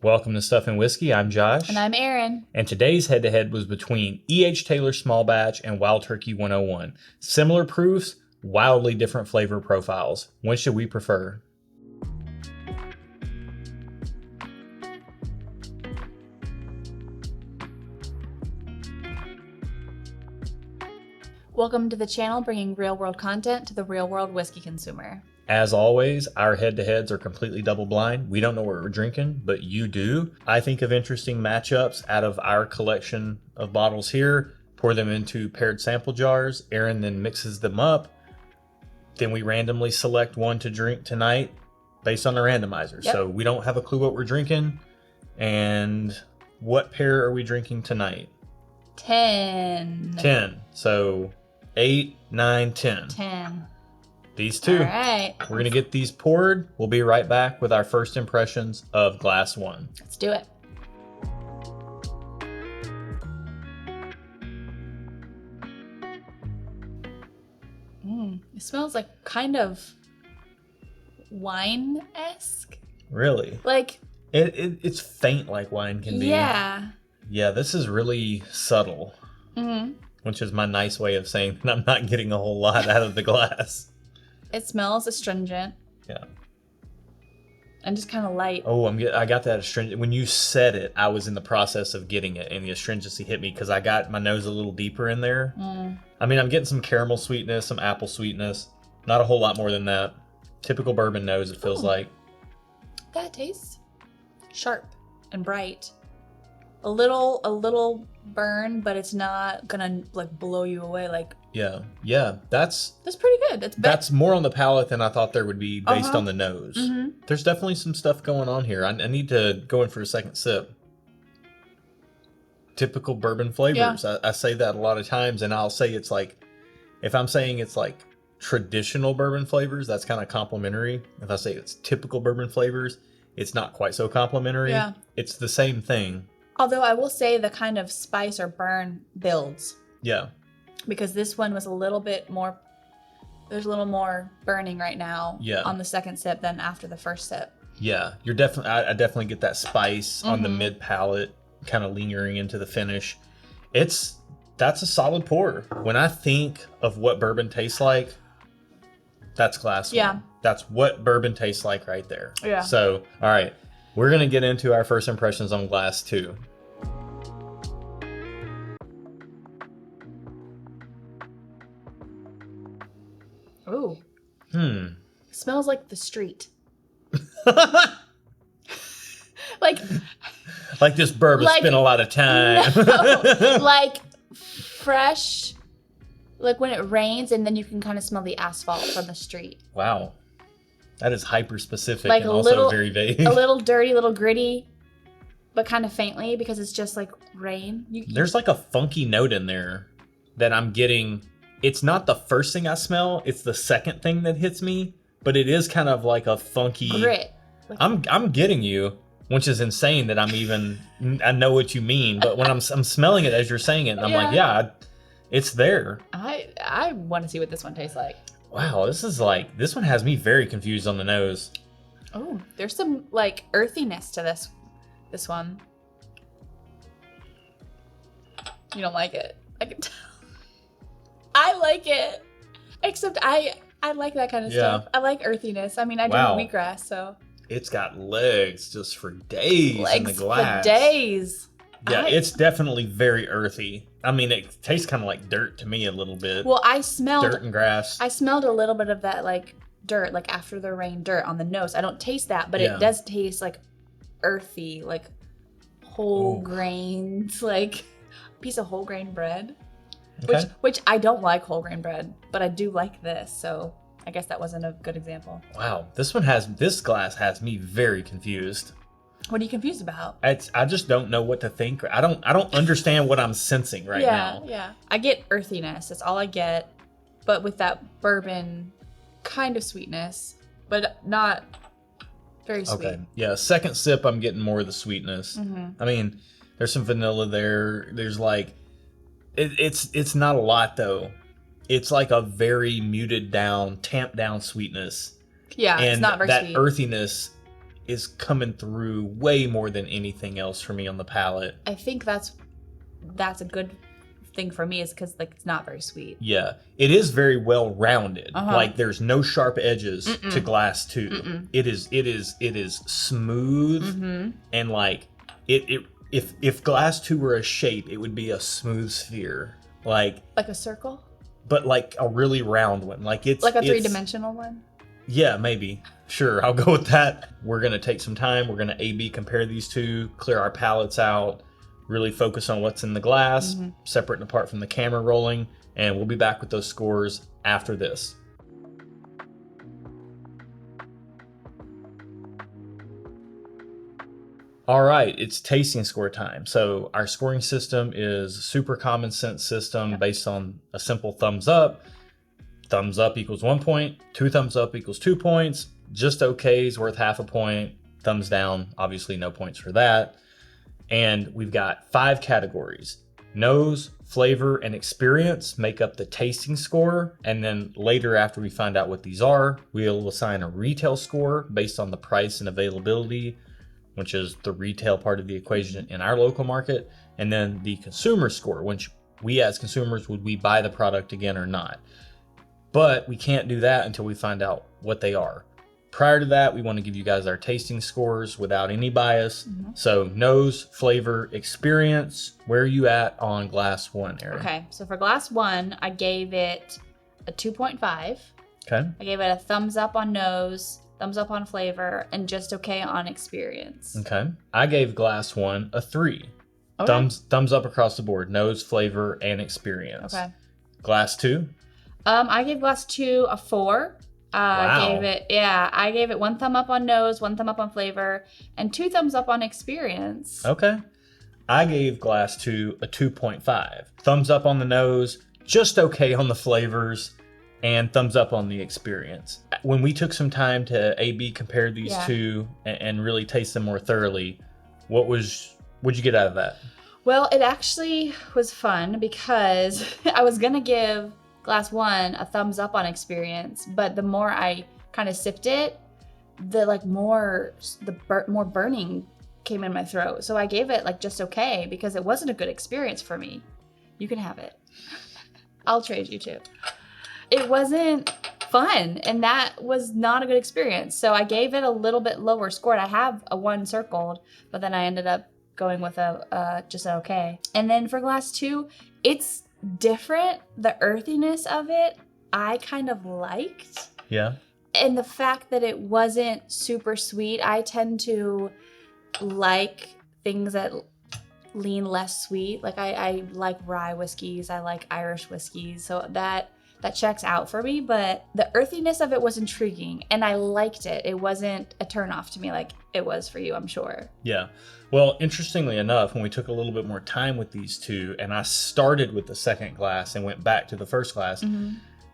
Welcome to Stuff and Whiskey. I'm Josh. And I'm Erin. And today's head-to-head was between E.H. Taylor Small Batch and Wild Turkey 101. Similar proofs, wildly different flavor profiles. Which should we prefer? Welcome to the channel bringing real-world content to the real-world whiskey consumer. As always, our head-to-heads are completely double-blind. We don't know what we're drinking, but you do. I think of interesting matchups out of our collection of bottles here, pour them into paired sample jars. Erin then mixes them up. Then we randomly select one to drink tonight based on the randomizer. Yep. So we don't have a clue what we're drinking. And what pair are we drinking tonight? 10. 10. So 8, 9, 10. 10. These two. All right. We're going to get these poured. We'll be right back with our first impressions of glass one. Let's do it. It smells like kind of wine-esque. Really? Like, It's faint like wine can be. yeah. Yeah, this is really subtle. Mm-hmm. Which is my nice way of saying that I'm not getting a whole lot out of the glass. It smells astringent. Yeah. And just kind of light. Oh, I got that astringent. When you said it, I was in the process of getting it, and the astringency hit me because I got my nose a little deeper in there. I mean, I'm getting some caramel sweetness, some apple sweetness. Not a whole lot more than that. Typical bourbon nose, it feels like. That tastes sharp and bright. A little burn, but it's not gonna like blow you away. Like, yeah, that's pretty good. That's more on the palate than I thought there would be based on the nose. Mm-hmm. There's definitely some stuff going on here. I need to go in for a second sip. Typical bourbon flavors. Yeah. I say that a lot of times, and I'll say it's like, if I'm saying it's like traditional bourbon flavors, that's kind of complimentary. If I say it's typical bourbon flavors, it's not quite so complimentary. Yeah. It's the same thing. Although I will say the kind of spice or burn builds. Yeah. Because this one was a little bit more, there's a little more burning right now on the second sip than after the first sip. Yeah, you're definitely, I definitely get that spice on the mid palate, kind of lingering into the finish. That's a solid pour. When I think of what bourbon tastes like, that's glass one. Yeah. That's what bourbon tastes like right there. Yeah. So, all right, we're going to get into our first impressions on glass two. Ooh. Smells like the street. like this bourbon spent a lot of time. No, like fresh, like when it rains and then you can kind of smell the asphalt from the street. Wow. That is hyper specific like and also very vague. A little dirty, a little gritty, but kind of faintly because it's just like rain. There's like a funky note in there that I'm getting. It's not the first thing I smell. It's the second thing that hits me, but it is kind of like a funky grit. I'm getting you, which is insane that I know what you mean, but when I'm smelling it as you're saying it, and I'm like, yeah, it's there. I want to see what this one tastes like. Wow, this one has me very confused on the nose. Oh, there's some like earthiness to this one. You don't like it. I can tell. I like it. Except I like that kind of stuff. I like earthiness. I mean, I drink wheatgrass, so. It's got legs just for days in the glass. For days. Yeah, it's definitely very earthy. I mean, it tastes kind of like dirt to me a little bit. Well, I smelled dirt and grass. I smelled a little bit of that like dirt, like after the rain dirt on the nose. I don't taste that, but it does taste like earthy, like whole grains, like a piece of whole grain bread. Okay. Which I don't like whole grain bread, but I do like this, so I guess that wasn't a good example. Wow, this glass has me very confused. What are you confused about? I just don't know what to think. I don't understand what I'm sensing right now. Yeah. I get earthiness. That's all I get, but with that bourbon kind of sweetness, but not very sweet. Okay. Yeah. Second sip, I'm getting more of the sweetness. I mean, there's some vanilla there. There's like. It's not a lot though. It's like a very muted down, tamped down sweetness. Yeah, and it's not very that sweet. Earthiness is coming through way more than anything else for me on the palate. I think that's a good thing for me, is because like it's not very sweet. Yeah, it is very well rounded. Like there's no sharp edges to glass 2. It is smooth and like if glass 2 were a shape, it would be a smooth sphere, like a circle, but like a really round one. Like it's like a 3-dimensional one. Yeah, maybe. Sure, I'll go with that. We're gonna take some time. We're gonna A/B compare these two, clear our palates out, really focus on what's in the glass, separate and apart from the camera rolling, and we'll be back with those scores after this. All right, it's tasting score time. So our scoring system is a super common sense system based on a simple thumbs up. Thumbs up equals 1 point, 2 thumbs up equals 2 points, just okay is worth half a point, thumbs down, obviously no points for that. And we've got 5 categories. Nose, flavor, and experience make up the tasting score. And then later, after we find out what these are, we'll assign a retail score based on the price and availability, which is the retail part of the equation in our local market. And then the consumer score, which we as consumers, would we buy the product again or not? But we can't do that until we find out what they are. Prior to that, we want to give you guys our tasting scores without any bias. So nose, flavor, experience, where are you at on glass 1, Erin? Okay, so for glass 1, I gave it a 2.5. Okay. I gave it a thumbs up on nose, thumbs up on flavor, and just okay on experience. Okay. I gave glass 1 a 3. Okay. Thumbs up across the board, nose, flavor, and experience. Okay. Glass 2? I gave glass 2 a 4. Wow. I gave it 1 thumb up on nose, 1 thumb up on flavor, and 2 thumbs up on experience. Okay. I gave glass 2 a 2.5. Thumbs up on the nose, just okay on the flavors, and thumbs up on the experience. When we took some time to A/B compare these two and really taste them more thoroughly, what'd you get out of that? Well, it actually was fun because I was gonna give glass 1 a thumbs up on experience, but the more I kind of sipped it, the more burning came in my throat. So I gave it like just okay because it wasn't a good experience for me. You can have it. I'll trade you too. It wasn't fun, and that was not a good experience. So I gave it a little bit lower score. I have a 1 circled, but then I ended up going with a just an okay. And then for glass 2, it's different. The earthiness of it, I kind of liked. Yeah. And the fact that it wasn't super sweet, I tend to like things that lean less sweet. Like I like rye whiskeys, I like Irish whiskeys, so that checks out for me. But the earthiness of it was intriguing, and I liked it. It wasn't a turnoff to me like it was for you, I'm sure. Yeah. Well, interestingly enough, when we took a little bit more time with these two, and I started with the second glass and went back to the first glass,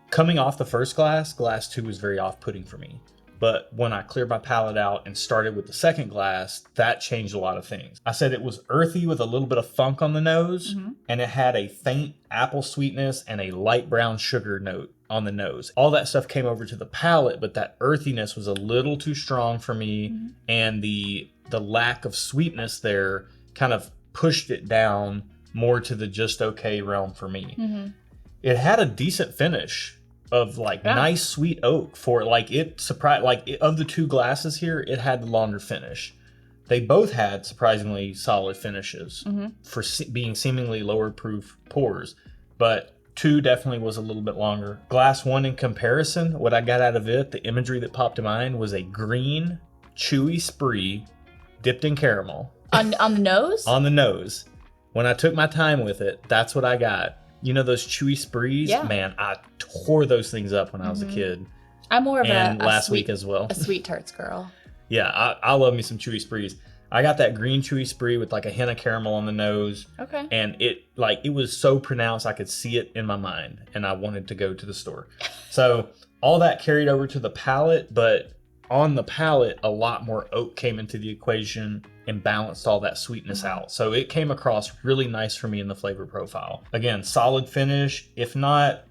coming off the first glass 2 was very off-putting for me. But when I cleared my palate out and started with the second glass, that changed a lot of things. I said it was earthy with a little bit of funk on the nose, and it had a faint apple sweetness and a light brown sugar note on the nose. All that stuff came over to the palate, but that earthiness was a little too strong for me, and the lack of sweetness there kind of pushed it down more to the just okay realm for me. It had a decent finish of nice sweet oak for it surprised, of the 2 glasses here, it had the longer finish. They both had surprisingly solid finishes for being seemingly lower proof pours, but 2 definitely was a little bit longer. Glass 1 in comparison, what I got out of it, the imagery that popped to mind was a green, chewy spree dipped in caramel. On the nose? On the nose. When I took my time with it, that's what I got. You know those chewy sprees? Yeah. Man, I tore those things up when I was a kid. I'm more of and a last sweet, week as well. a sweet tarts girl. Yeah, I love me some chewy sprees. I got that green chewy spree with a hint of caramel on the nose. Okay. And it was so pronounced I could see it in my mind, and I wanted to go to the store. So all that carried over to the palate, but on the palate, a lot more oak came into the equation and balanced all that sweetness out. So it came across really nice for me in the flavor profile. Again, solid finish, if not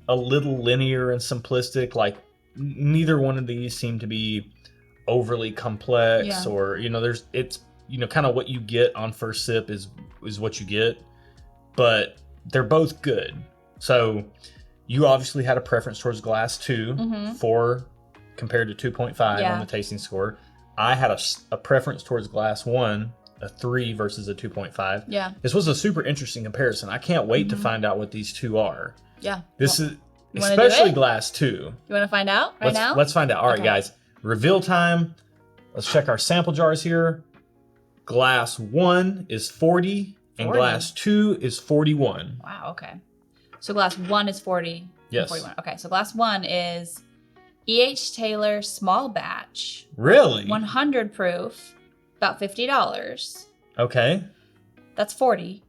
a little linear and simplistic. Neither one of these seemed to be overly complex Yeah. or, it's kind of what you get on first sip is what you get, but they're both good. So you obviously had a preference towards glass 2, 4 compared to 2.5 on the tasting score. I had a preference towards glass 1, a 3 versus a 2.5. Yeah. This was a super interesting comparison. I can't wait to find out what these two are. Yeah. This is especially glass 2. You want to find out now? Let's find out. All right, guys. Reveal time. Let's check our sample jars here. Glass 1 is 40 and glass 2 is 41. Wow, okay. So glass 1 is 40 yes. and 41. Okay, so glass 1 is E.H. Taylor small batch. Really? 100 proof, about $50. Okay. That's 40.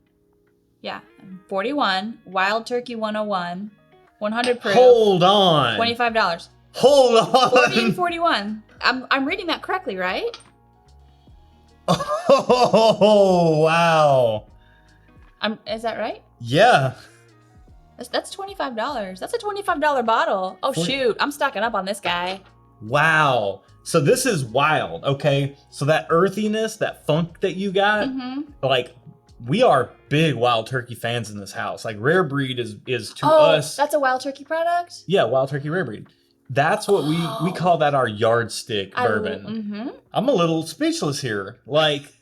Yeah. 41, Wild Turkey 101, 100 proof. Hold on. $25. Hold on. 40 and 41. I'm reading that correctly, right? Oh, wow. Is that right? Yeah. That's $25. That's a $25 bottle. Oh, shoot. I'm stocking up on this guy. Wow. So this is wild. Okay. So that earthiness, that funk that you got, like, we are big Wild Turkey fans in this house. Like, Rare Breed is to us. That's a Wild Turkey product? Yeah, Wild Turkey Rare Breed. That's what we call that our yardstick bourbon. I'm a little speechless here. Like,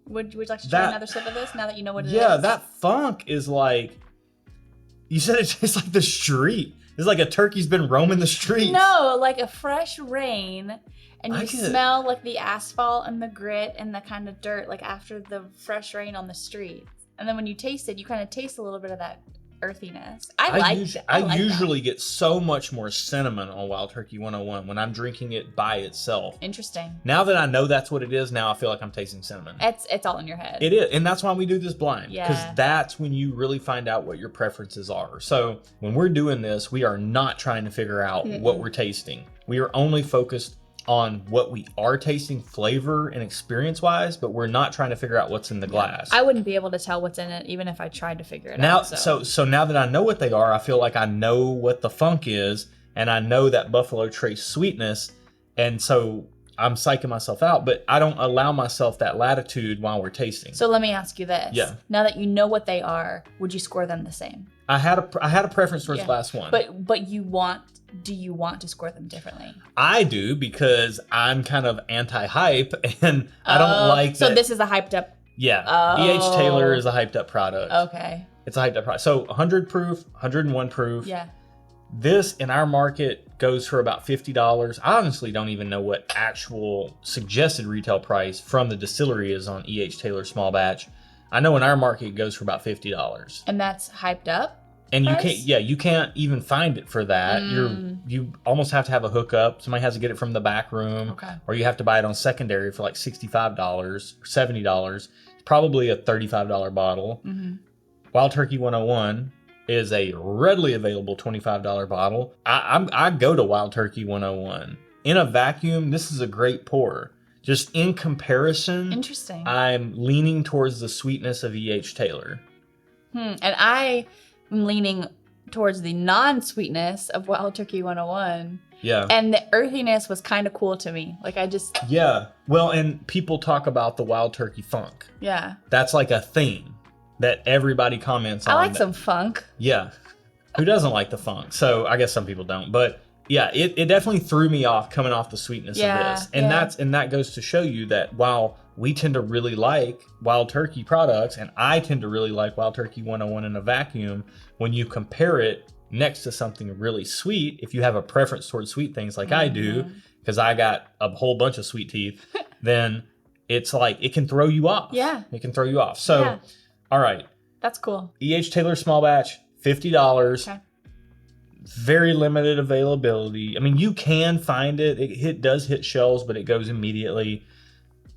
would you like to try another sip of this now that you know what it is? Yeah, that funk is like, you said it tastes like the street. It's like a turkey's been roaming the streets. No, like a fresh rain, and you smell like the asphalt and the grit and the kind of dirt, like after the fresh rain on the streets. And then when you taste it, you kind of taste a little bit of that earthiness. I usually get so much more cinnamon on Wild Turkey 101 when I'm drinking it by itself. Interesting. Now that I know that's what it is, now I feel like I'm tasting cinnamon. It's all in your head. It is, and that's why we do this blind. Yeah. Because that's when you really find out what your preferences are. So when we're doing this, we are not trying to figure out what we're tasting. We are only focused on what we are tasting flavor and experience wise, but we're not trying to figure out what's in the glass. I wouldn't be able to tell what's in it even if I tried to figure it out. So now that I know what they are, I feel like I know what the funk is, and I know that Buffalo Trace sweetness, and so I'm psyching myself out, but I don't allow myself that latitude while we're tasting. So let me ask you this. Yeah. Now that you know what they are, would you score them the same? I had a preference towards glass 1. But do you want to score them differently? I do, because I'm kind of anti-hype, and I don't like So this is a hyped up. Yeah. E.H. Taylor is a hyped up product. Okay. It's a hyped up product. So 100 proof, 101 proof. Yeah. This in our market goes for about $50. I honestly don't even know what actual suggested retail price from the distillery is on E.H. Taylor small batch. I know in our market it goes for about $50. And that's hyped up? And you can't even find it for that. You almost have to have a hookup. Somebody has to get it from the back room. Okay. Or you have to buy it on secondary for like $65 or $70. It's probably a $35 bottle. Wild Turkey 101 is a readily available $25 bottle. I go to Wild Turkey 101. In a vacuum, this is a great pour. Just in comparison, interesting. I'm leaning towards the sweetness of E.H. Taylor. And I'm leaning towards the non-sweetness of Wild Turkey 101. Yeah. And the earthiness was kind of cool to me. Like Yeah. Well, and people talk about the Wild Turkey funk. Yeah. That's like a theme that everybody comments on. I like some funk. Yeah. Who doesn't like the funk? So I guess some people don't. But yeah, it definitely threw me off coming off the sweetness of this. And that goes to show you that while we tend to really like Wild Turkey products, and I tend to really like Wild Turkey 101 in a vacuum, when you compare it next to something really sweet, if you have a preference towards sweet things like I do, because I got a whole bunch of sweet teeth, then it's like it can throw you off. Yeah. It can throw you off. So, all right. That's cool. E.H. Taylor small batch, $50. Okay. Very limited availability. I mean, you can find it. It does hit shelves, but it goes immediately.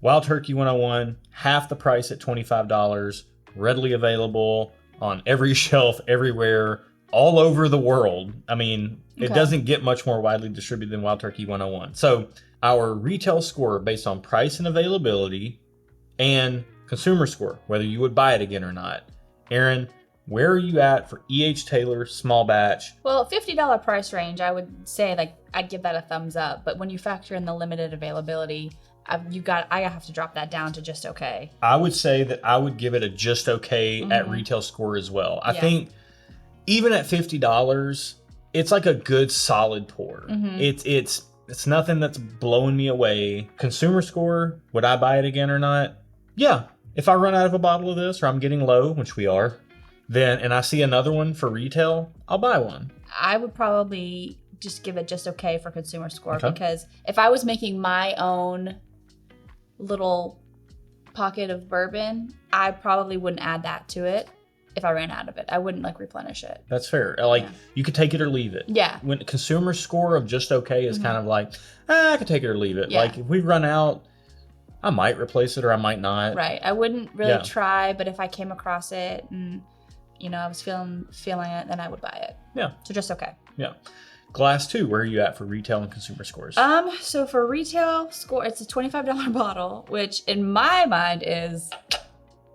Wild Turkey 101, half the price at $25, readily available on every shelf, everywhere, all over the world. I mean, it doesn't get much more widely distributed than Wild Turkey 101. So our retail score based on price and availability and consumer score, whether you would buy it again or not. Aaron, Where are you at for E.H. Taylor small batch? Well, $50 price range, I would say like I'd give that a thumbs up. But when you factor in the limited availability, I have to drop that down to just okay. I would say that I would give it a just okay at retail score as well. I think even at $50, it's like a good solid pour. It's nothing that's blowing me away. Consumer score, would I buy it again or not? Yeah. If I run out of a bottle of this or I'm getting low, which we are, then and I see another one for retail, I'll buy one. I would probably just give it just okay for consumer score because if I was making my own little pocket of bourbon, I probably wouldn't add that to it if I ran out of it. I wouldn't like replenish it. That's fair. You could take it or leave it. Yeah. When consumer score of just okay is kind of like, I could take it or leave it. Yeah. Like if we run out, I might replace it or I might not. Right. I wouldn't really try, but if I came across it and I was feeling it, then I would buy it. Yeah. So just okay. Yeah. Glass 2, where are you at for retail and consumer scores? So for retail score, it's a $25 bottle, which in my mind that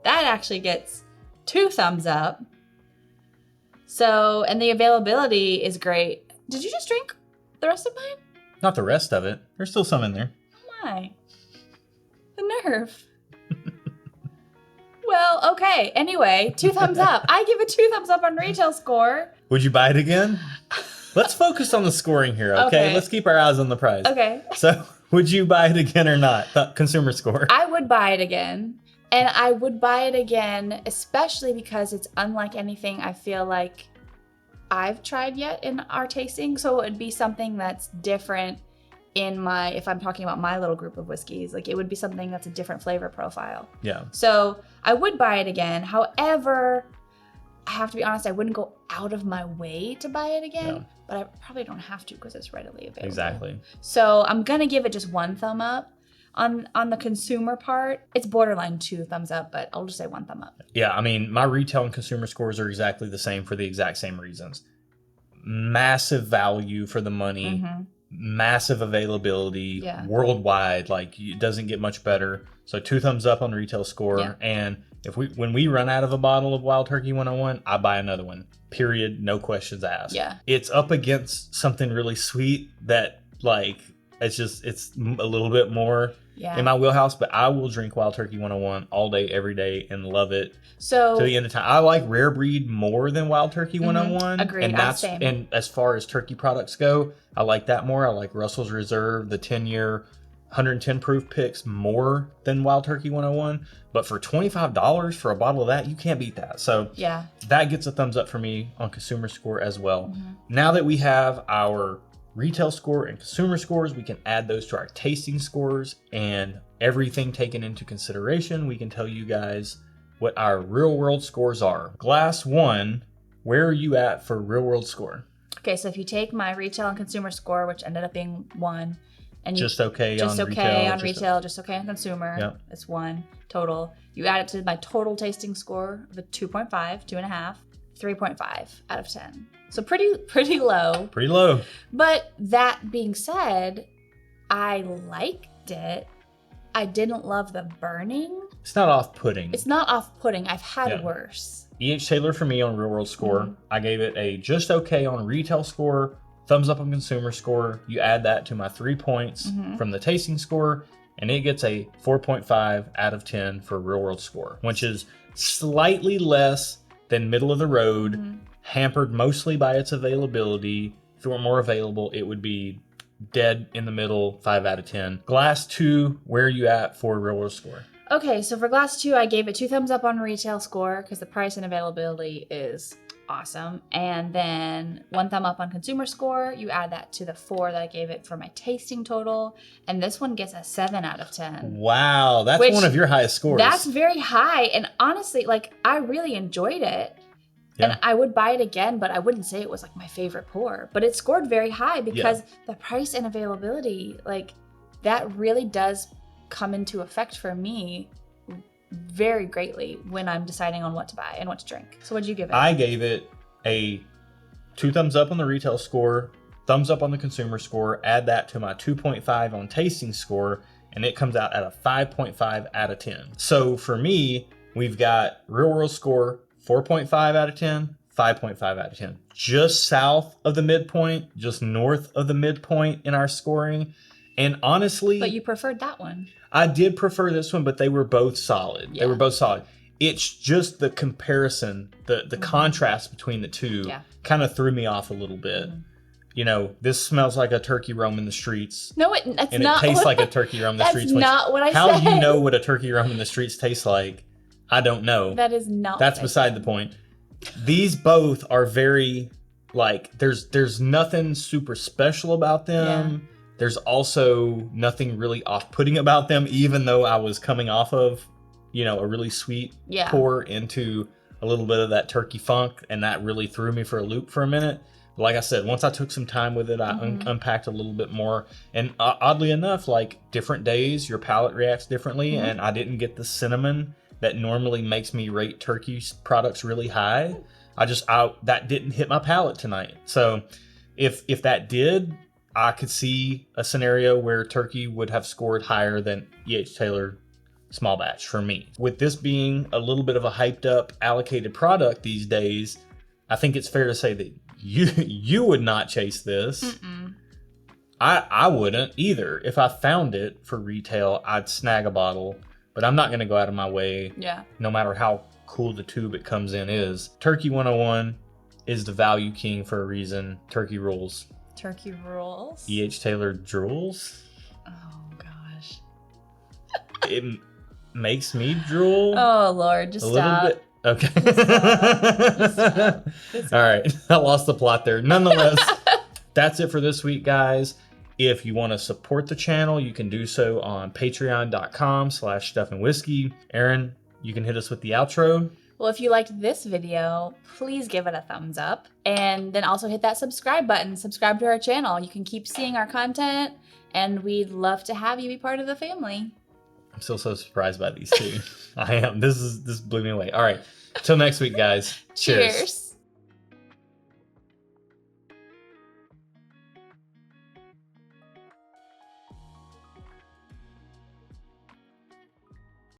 actually gets 2 thumbs up. So, and the availability is great. Did you just drink the rest of mine? Not the rest of it. There's still some in there. Why? The nerve. Well, okay. Anyway, 2 thumbs up. I give it 2 thumbs up on retail score. Would you buy it again? Let's focus on the scoring here, okay? Let's keep our eyes on the prize. Okay. So, would you buy it again or not? The consumer score. I would buy it again. And I would buy it again, especially because it's unlike anything I feel like I've tried yet in our tasting. So it would be something that's different if I'm talking about my little group of whiskeys, like it would be something that's a different flavor profile. Yeah. So I would buy it again. However, I have to be honest, I wouldn't go out of my way to buy it again, but I probably don't have to because it's readily available. Exactly. So I'm going to give it just 1 thumb up. On the consumer part, it's borderline 2 thumbs up, but I'll just say 1 thumb up. Yeah, I mean, my retail and consumer scores are exactly the same for the exact same reasons. Massive value for the money, massive availability, worldwide, like it doesn't get much better. So 2 thumbs up on retail score. And when we run out of a bottle of Wild Turkey 101, I buy another one. Period. No questions asked. Yeah. It's up against something really sweet that it's a little bit more in my wheelhouse, but I will drink Wild Turkey 101 all day, every day, and love it to the end of time. I like Rare Breed more than Wild Turkey 101. Agreed. And as far as turkey products go, I like that more. I like Russell's Reserve, the 10-year 110 proof picks more than Wild Turkey 101. But for $25 for a bottle of that, you can't beat that. So that gets a thumbs up for me on consumer score as well. Now that we have our retail score and consumer scores, we can add those to our tasting scores, and everything taken into consideration, we can tell you guys what our real world scores are. Glass 1, where are you at for real world score? Okay, so if you take my retail and consumer score, which ended up being 1, and just okay on retail, just okay on consumer, it's 1 total. You add it to my total tasting score of a 2.5, 2.5, 3.5 out of 10. So pretty low. Pretty low. But that being said, I liked it. I didn't love the burning. It's not off-putting. It's not off-putting. I've had worse. E.H. Taylor for me on real world score. I gave it a just okay on retail score, thumbs up on consumer score. You add that to my 3 points from the tasting score, and it gets a 4.5 out of 10 for real world score, which is slightly less than middle of the road, hampered mostly by its availability. If it were more available, it would be dead in the middle, 5 out of 10. Glass 2, where are you at for real world score? Okay, so for glass 2, I gave it 2 thumbs up on retail score because the price and availability is awesome. And then 1 thumb up on consumer score. You add that to the 4 that I gave it for my tasting total. And this one gets a 7 out of 10. Wow, that's one of your highest scores. That's very high. And honestly, I really enjoyed it. And I would buy it again, but I wouldn't say it was my favorite pour. But it scored very high because the price and availability, that really does come into effect for me very greatly when I'm deciding on what to buy and what to drink. So what'd you give it? I gave it a 2 thumbs up on the retail score, thumbs up on the consumer score, add that to my 2.5 on tasting score, and it comes out at a 5.5 out of 10. So for me, we've got real world score, 4.5 out of 10, 5.5 out of 10. Just south of the midpoint, just north of the midpoint in our scoring. And honestly... But you preferred that one. I did prefer this one, but they were both solid. Yeah. They were both solid. It's just the comparison, the contrast between the two kind of threw me off a little bit. You know, this smells like a turkey roaming the streets. No, that's not. And it tastes like a turkey roaming the streets. That's not what I said. How do you know what a turkey roaming the streets tastes like? I don't know. That is not. That's beside the point. These both are very, like, there's nothing super special about them. Yeah. There's also nothing really off-putting about them, even though I was coming off of, you know, a really sweet pour into a little bit of that turkey funk, and that really threw me for a loop for a minute. But like I said, once I took some time with it, I unpacked a little bit more. And oddly enough, like, different days, your palate reacts differently, and I didn't get the cinnamon that normally makes me rate turkey products really high. That didn't hit my palate tonight. So if that did, I could see a scenario where turkey would have scored higher than E.H. Taylor small batch for me. With this being a little bit of a hyped up allocated product these days, I think it's fair to say that you would not chase this. I wouldn't either. If I found it for retail, I'd snag a bottle, but I'm not going to go out of my way. No matter how cool the tube it comes in is. Turkey 101 is the value king for a reason. Turkey rules. Turkey rules. E.H. Taylor drools. Oh gosh. It makes me drool. Oh Lord, just stop. Little bit. Okay. Just stop. All right. I lost the plot there. Nonetheless, that's it for this week, guys. If you want to support the channel, you can do so on patreon.com/stuffandwhiskey. Aaron, you can hit us with the outro. Well, if you liked this video, please give it a thumbs up. And then also hit that subscribe button. Subscribe to our channel. You can keep seeing our content, and we'd love to have you be part of the family. I'm still so surprised by these two. I am. This blew me away. All right. Till next week, guys. Cheers.